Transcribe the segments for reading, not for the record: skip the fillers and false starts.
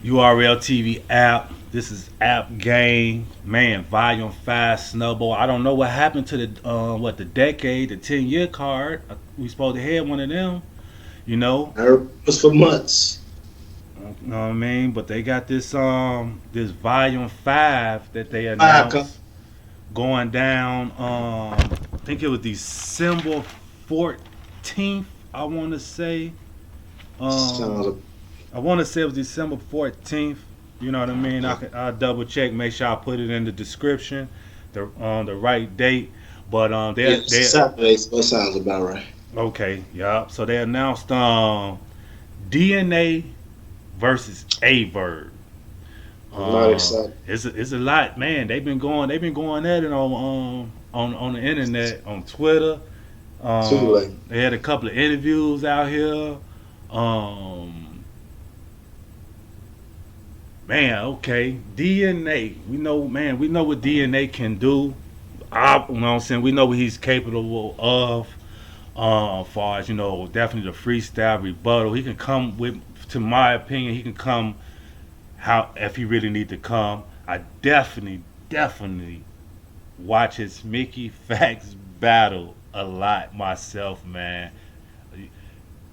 URL TV app. This is app game, man. Volume 5 Snowball. I don't know what happened to the decade, the 10-year card. We supposed to have one of them, you know. I heard it was for months. You know what I mean? But they got this volume 5 that they Five come. announced going down. I think it was December 14th. I want to say. Um, Sounds I want to say it was December 14th. You know what I mean? I'll double check, make sure I put it in the description, the right date. But yeah, it's Saturday, so that sounds about right. okay, yeah. So they announced DNA versus a verb. I'm not excited. It's a lot, man. They've been going at it on the internet, on Twitter. Too late. They had a couple of interviews out here. Um, Man, okay. DNA. We know, man, we know what DNA can do. You know what I'm saying? We know what he's capable of. Far as, definitely the freestyle rebuttal. He can come with, to my opinion, he can come how if he really need to come. I definitely watch his Mickey Facts battle a lot myself, man.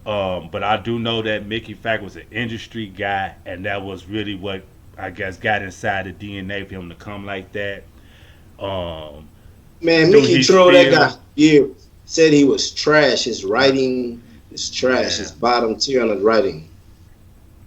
But I do know that Mickey Fack was an industry guy, and that was really what I guess got inside the DNA for him to come like that. Um, Man, do Mickey he trolled that guy feel? for years. Said he was trash. His writing is trash. His Yeah, bottom tier on his writing.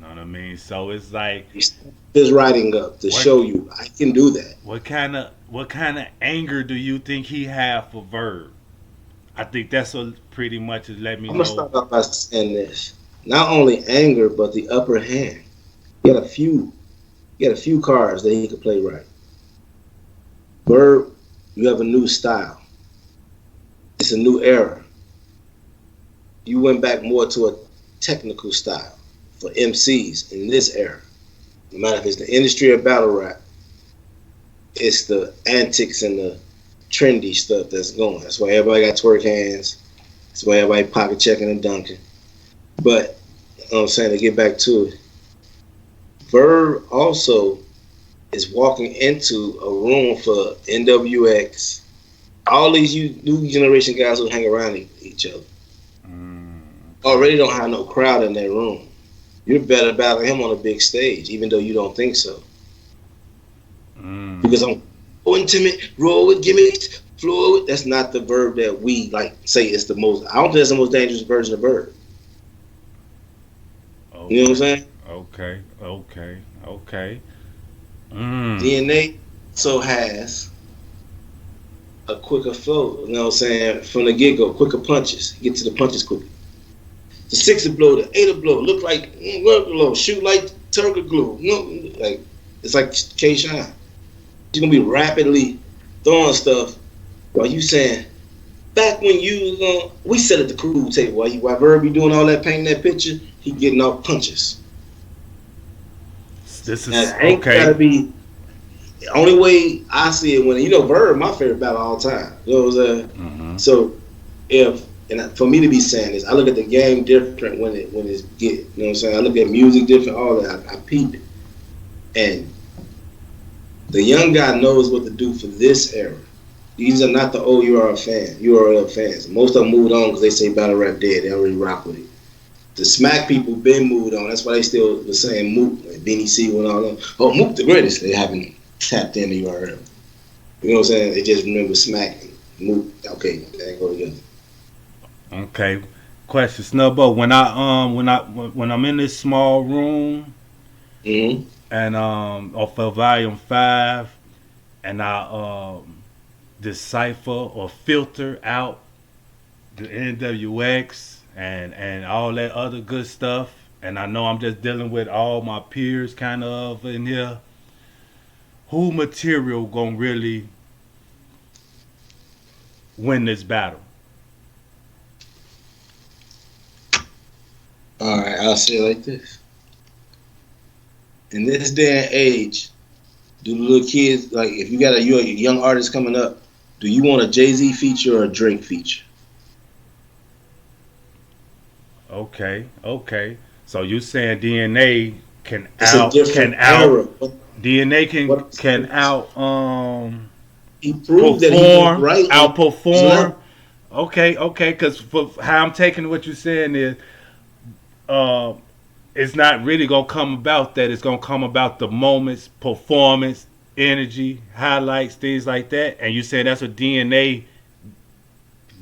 know what I mean. So it's like, He stepped his writing up to what show you I can do that. what kind of anger do you think he had for Verb? I think that's what pretty much has let me I'm gonna know. start off by saying this: not only anger, but the upper hand. He had a few. He had a few cards that he could play right. Bird, you have a new style. It's a new era. You went back more to a technical style for MCs in this era. No matter if it's the industry or battle rap, it's the antics and the trendy stuff that's going. That's why everybody got twerk hands. That's why everybody pocket checking and dunking. But you know what I'm saying, to get back to it, Verb also is walking into a room for NWX, all these new generation guys who hang around each other Mm, okay. already don't have no crowd in their room. You're better battling him on a big stage, even though you don't think so. Because Mm, I'm so intimate, roll with gimmicks, flow with. That's not the verb that we like say is the most. I don't think that's the most dangerous version of verb. You know what I'm okay. saying? Okay. Mm. DNA so has a quicker flow. You know what I'm saying? From the get go, quicker punches. Get to the punches quicker. The sixer blow, the eighter blow, look like rubber blow, shoot like turtle glue. You know, like it's like K Shine. You're gonna be rapidly throwing stuff while you saying back when you we sit at the crew table while Verb be doing all that painting that picture, he getting off punches. This is And ain't gotta okay. be the only way I see it when Verb my favorite battle all time. You know what I'm saying? Hmm. So if and for me to be saying this, I look at the game different when it's get. You know what I'm saying? I look at music different, all that. I peep it, and the young guy knows what to do for this era. These are not the old URL fans. Most of them moved on because they say battle rap dead. They already rock with it. The smack people been moved on. That's why they still the same Mook, like Benny C and all them. Oh, Mook the greatest. They haven't tapped into URL. You know what I'm saying? They just remember smack and Mook. Okay, they go together. Okay. Question, Snubbo. When I'm in this small room Mm-hmm. and off of volume 5, and I decipher or filter out the NWX and all that other good stuff, and I know I'm just dealing with all my peers kind of in here. Who material gonna really win this battle? All right, I'll say it like this. In this day and age, do the little kids like if you're a young artist coming up, do you want a Jay-Z feature or a Drake feature? Okay. So you saying DNA? It's a different era. DNA can What out he proved that he can write on his outperform. level. Okay, because how I'm taking what you're saying is, uh, it's not really gonna come about that. It's gonna come about the moments, performance, energy, highlights, things like that. And you say that's what DNA They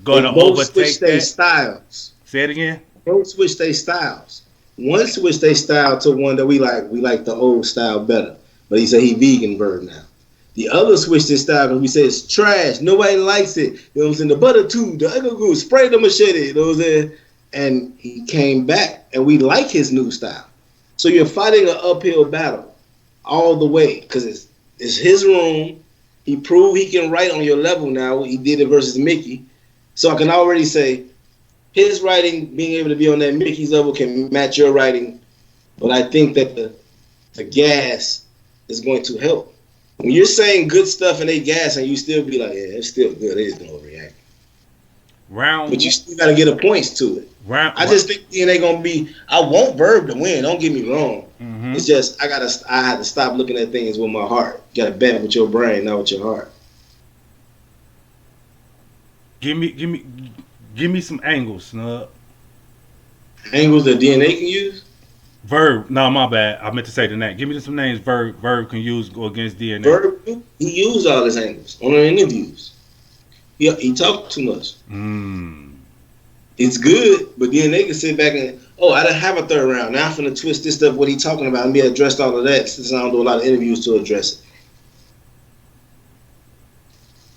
gonna both switched overtake their that. styles. Say it again. Both switched their styles. One switched their style to one that we like. We like the old style better. But he said he vegan bird now. The other switched his style because we said it's trash. Nobody likes it. You know what I'm saying? The butter tube, the ugly goo, spray the machete. You know what I'm saying? And he came back and we like his new style. So you're fighting an uphill battle all the way because it's his room. He proved he can write on your level now. He did it versus Mickey. So I can already say his writing, being able to be on that Mickey's level, can match your writing. But I think that the gas is going to help. When you're saying good stuff and they gas and you still be like, yeah, it's still good. They just don't react. But you still got to get a points to it. I just think DNA gonna be. I want Verb to win. Don't get me wrong. Mm-hmm. It's just I had to stop looking at things with my heart. You got to bet with your brain, not with your heart. Give me some angles, Snub. Angles that DNA can use. Verb. No, my bad. I meant to say the name. Give me some names. Verb can use go against DNA. Verb, he used all his angles on the interviews. He talked too much. It's good, but then they can sit back and, I didn't have a third round. Now I'm finna twist this stuff, what he talking about, and be addressed all of that since I don't do a lot of interviews to address it.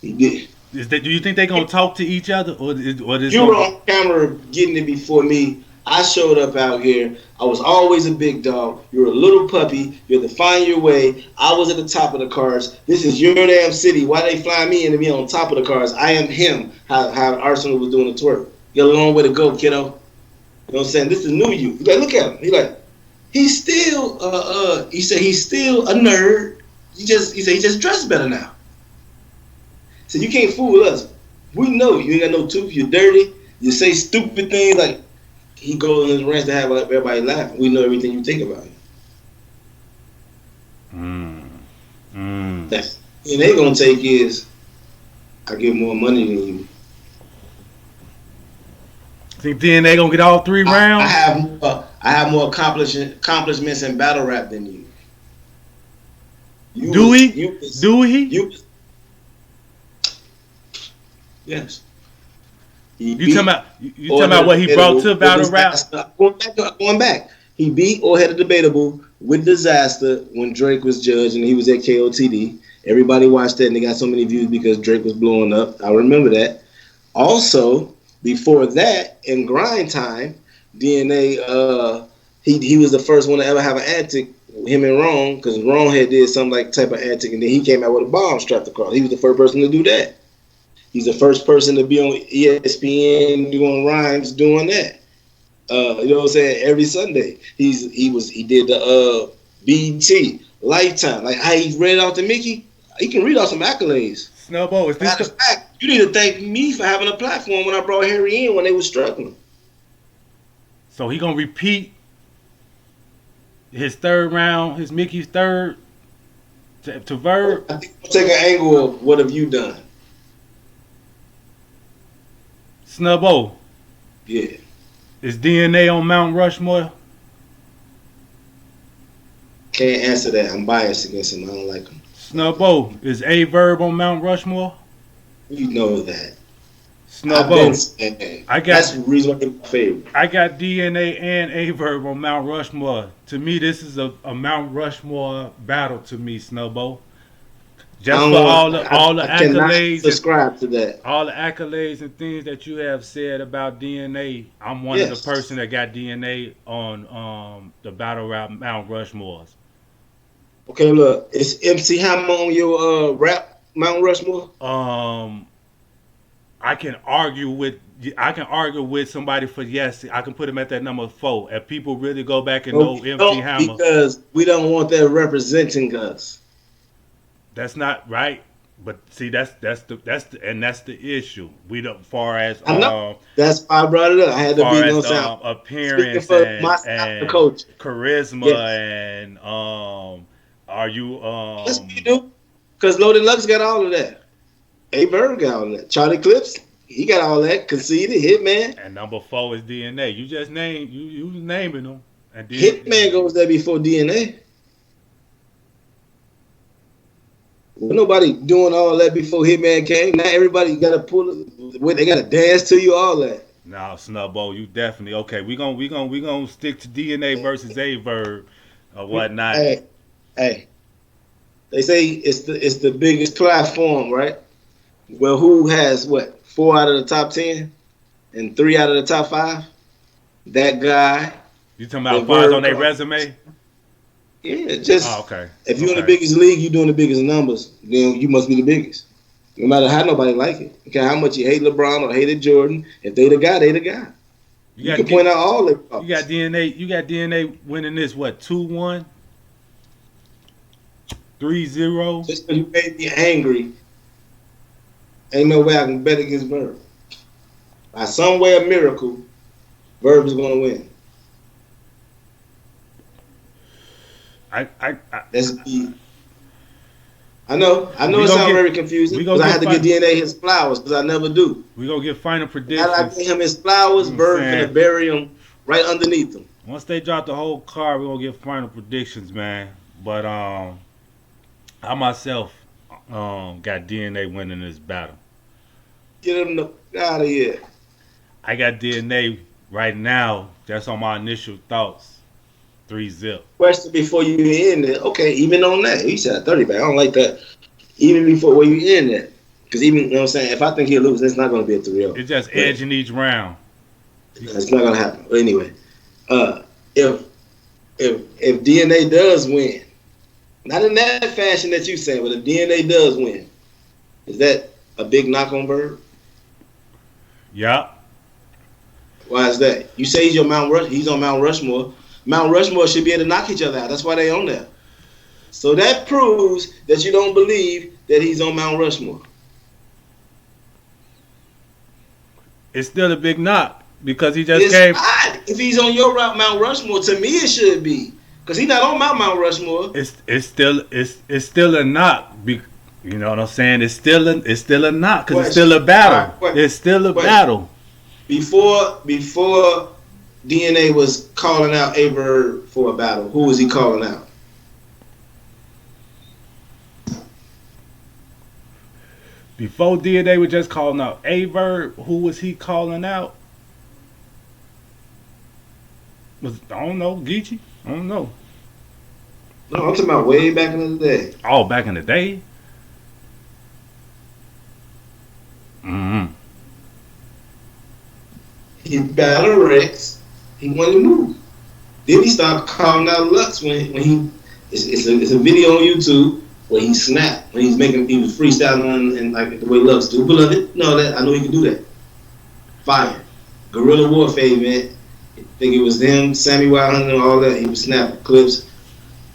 He did. Do you think they're gonna talk to each other, or you were on camera getting it before me? I showed up out here. I was always a big dog. You're a little puppy. You have to find your way. I was at the top of the cars. This is your damn city. Why they fly me in to be on top of the cars? I am him. How Arsenal was doing the twerk. You got a long way to go, kiddo. You know what I'm saying? This is new you. You gotta look at him. He's still he said he's still a nerd. He said he just dressed better now. So you can't fool us. We know you ain't got no tooth, you're dirty, you say stupid things like he goes in his rants to have everybody laughing. We know everything you think about him. And they gonna take is I get more money than you. Think DNA gonna get all 3 rounds? I have more accomplishments in battle rap than you. Do he? Yes. You talking about what he brought to battle rap? Going back. He beat or had a debatable with Disaster when Drake was judged and he was at KOTD. Everybody watched that and they got so many views because Drake was blowing up. I remember that. Also, before that, in Grind Time, DNA, he was the first one to ever have an antic, him and Ron, because Ron had did some like type of antic, and then he came out with a bomb strapped across. He was the first person to do that. He's the first person to be on ESPN doing rhymes doing that. You know what I'm saying? Every Sunday, he did the BET Lifetime. Like how he read out to Mickey, he can read out some accolades. Snowball, is this matter of fact, you need to thank me for having a platform when I brought Harry in when they were struggling. So he gonna repeat his third round, his Mickey's third to Verb? I think we'll take an angle of what have you done. Snubbo. Yeah. Is DNA on Mount Rushmore? Can't answer that. I'm biased against him. I don't like him. Snubbo. Is Verb on Mount Rushmore? You know that. Snubbo. That's the reason why he's my favorite. I got DNA and Verb on Mount Rushmore. To me, this is a Mount Rushmore battle to me, Snubbo. Just for all the accolades, subscribe to that. All the accolades and things that you have said about DNA, I'm one of the person that got DNA on the battle rap Mount Rushmores. Okay, look, is MC Hammer on your rap Mount Rushmore? I can argue with somebody for yes. I can put him at that number 4. If people really go back and know MC Hammer, because we don't want that representing us. That's not right. But see, that's the issue. We don't far as I know. That's why I brought it up. I had to be, far you know as what I'm saying? Speaking appearance for my style of and coach. charisma Yes. and are you Yes, you do. Because Loaded Lux got all of that. A Bird got all of that. Charlie Clips, he got all that. Conceded, Hitman. and number four is DNA. You just name you was naming them, and Hitman then goes there before DNA. Well, nobody doing all that before Hitman came. Now everybody got to pull it. They got to dance to you, all that. now Snubbo, you definitely okay. We gonna stick to DNA versus a verb or whatnot. Hey, hey. They say it's the biggest platform, right? Well, who has what? 4 out of the top 10 and 3 out of the top 5? That guy, You talking the about far as on Verb. their resume? Yeah, Oh, just okay, if you're in the okay. biggest league, you're doing the biggest numbers. Then you must be the biggest. No matter how nobody like it. Okay, how much you hate LeBron or hated Jordan, if they the guy, they the guy. You You got can point out all the you got problems. DNA. You got DNA winning this what 2-1, 3-0. Just because you made me angry, ain't no way I can bet against Verb. By some way, a miracle, Verb is going to win. I That's the. I know we it gonna sounds get very confusing we because gonna I get had to give final DNA his flowers because I never do. we gonna get final Now that I predictions. give him his flowers, You know what I'm Verb finna saying? bury him right underneath him. Once they drop the whole card, we gonna get final predictions, man. But I myself got DNA winning this battle. Get him out of here. I got DNA right now. That's on my initial thoughts. 3-0. Question before you end it. Okay, even on that, he said 30 back. I don't like that. Even before where you end that. Because even, you know what I'm saying, if I think he'll lose, it's not going to be a 3-0. It's just But edging each round. it's not going to happen. But anyway, uh, if if DNA does win, not in that fashion that you saying, but if DNA does win, is that a big knock on Bird? Yup. Why is that? You say he's your Mount Rush. He's on Mount Rushmore. Mount Rushmore should be able to knock each other out. That's why they on there. So that proves that you don't believe that he's on Mount Rushmore. It's still a big knock because he just It's came. not. If he's on your route, Mount Rushmore, to me it should be. Because he's not on my Mount Rushmore. It's still a knock. You know what I'm saying? It's still a knock because it's Question. still a battle. All right, question. It's still a Question. battle. Before DNA was calling out Aver for a battle, who was he calling out? Before DNA was just calling out Aver, who was he calling out? I don't know, Geechee? I don't know. No, I'm talking about way back in the day. Oh, back in the day? Mm-hmm. He battled Rex. He wanted to move. Then he started calling out Lux when he. It's a video on YouTube where he snapped when he was freestyling and like the way Lux do. Beloved, no, that I know he can do that. Fire, guerrilla warfare, man. I think it was them, Sammy Wild and all that. He was snapping clips.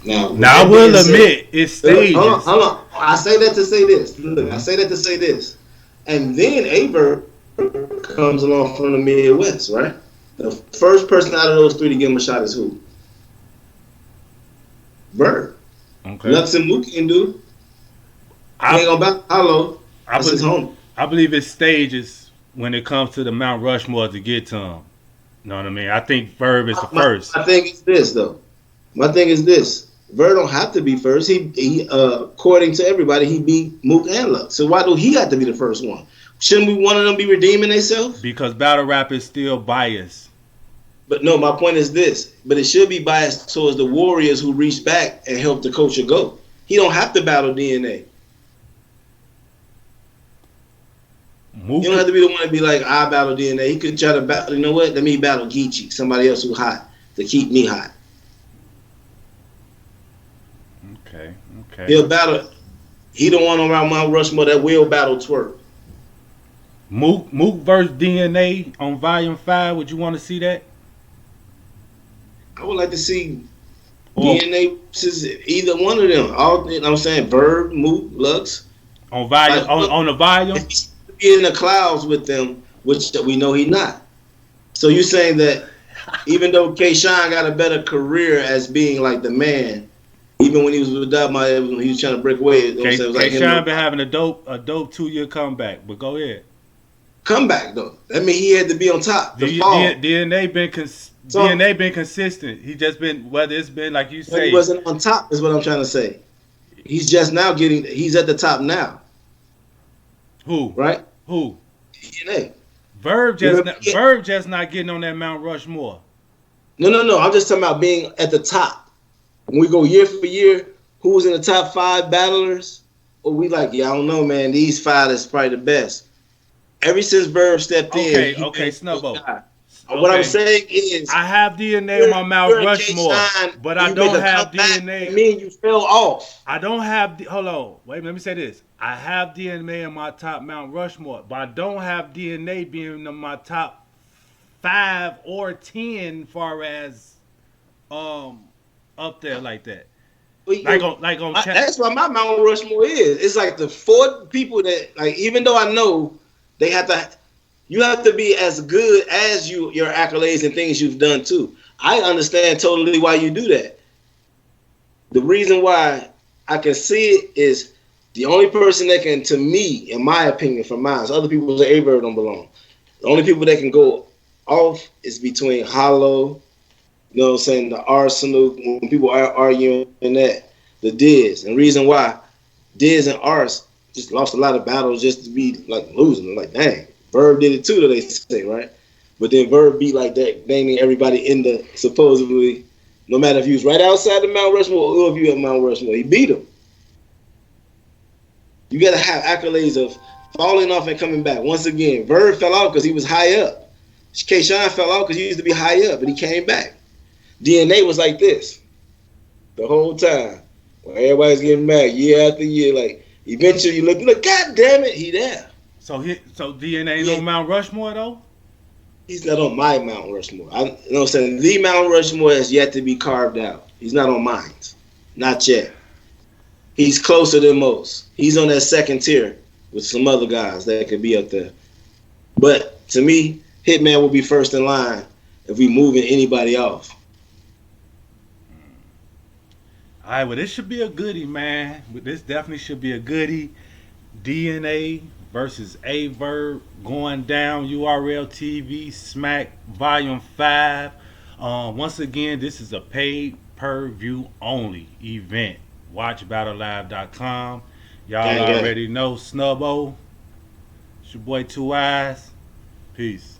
Now I will admit, it's stages. Hold on. I say that to say this. Look, I say that to say this. And then Aver comes along from the Midwest, right? The first person out of those three to give him a shot is who? Bird. Okay. Lux and Mook can do. He ain't gonna back hollow. That's his home. I believe it's stages when it comes to the Mount Rushmore to get to him. You know what I mean? I think Verb is the first. My thing is this, though. My thing is this. Verb don't have to be first. He according to everybody, he beat Mook and Lux. So why do he have to be the first one? Shouldn't one of them be redeeming themselves? Because battle rap is still biased. But no, my point is this. But it should be biased towards the warriors who reached back and helped the culture go. He don't have to battle DNA. Mook, You don't have to be the one to be like, I battle DNA. He could try to battle, you know what? Let me battle Geechee, somebody else who's hot, to keep me hot. Okay. He'll battle. He the one around Mount Rushmore that will battle Twerk. Mook versus DNA on Volume 5. Would you want to see that? I would like to see DNA versus either one of them. All, you know what I'm saying, Verb, Mook, Lux. On volume, Like, look, on the volume. if he's supposed to be in the clouds with them, which we know he's not. So you're saying that even though K-Shine got a better career as being like the man, even when he was with Dama, he was trying to break away. You know what I'm saying? It was K like him Shine and been having a dope 2 year comeback. But go ahead. comeback though. That mean he had to be on top to fall. So DNA been consistent. He just been whether it's been like you but he say. wasn't on top is what I'm trying to say. He's just now getting. He's at the top now, Who right? who DNA. Verb just not getting on that Mount Rushmore. No. I'm just talking about being at the top. When we go year for year, who's in the top 5 battlers? Or we like, yeah, I don't know, man. These 5 is probably the best. Ever since Verb stepped in, Okay, okay, Snubbo. What I'm Okay, saying is, I have DNA on my Mount you're in Rushmore, K-Shine, but and I you make don't a have comeback, DNA. and me and you fell off. I don't have. Hold on. Wait. Let me say this. I have DNA in my top Mount Rushmore, but I don't have DNA being in my top 5 or 10, far as up there like that. That's what my Mount Rushmore is. It's like the 4 people that, like, even though I know they have to, you have to be as good as your accolades and things you've done too. I understand totally why you do that. The reason why I can see it is the only person that can, to me, in my opinion, from mine, other people say Averb don't belong. The only people that can go off is between Hollow, you know what I'm saying, the Arsenal, when people are arguing in that, the Diz. And the reason why Diz and Ars just lost a lot of battles just to be like losing. Like, dang, Verb did it too, they say, right? But then Verb beat like that, banging everybody in the supposedly, no matter if he was right outside the Mount Rushmore or if you at Mount Rushmore, he beat him. You got to have accolades of falling off and coming back. Once again, Verb fell out because he was high up. K-Shine fell out because he used to be high up, but he came back. DNA was like this the whole time. Well, everybody's getting mad year after year. Like, eventually you look, God damn it, he there. So DNA ain't on Mount Rushmore though. He's not on my Mount Rushmore. You know what I'm saying? The Mount Rushmore has yet to be carved out. He's not on mine. Not yet. He's closer than most. He's on that second tier with some other guys that could be up there. But to me, Hitman will be first in line if we moving anybody off. All right, well, this should be a goodie, man. This definitely should be a goodie. DNA versus Averb going down. URL TV Smack Volume 5. Once again, this is a pay-per-view only event. Watch battlerap.com. Y'all already know Snubbo. It's your boy 2eiies. Peace.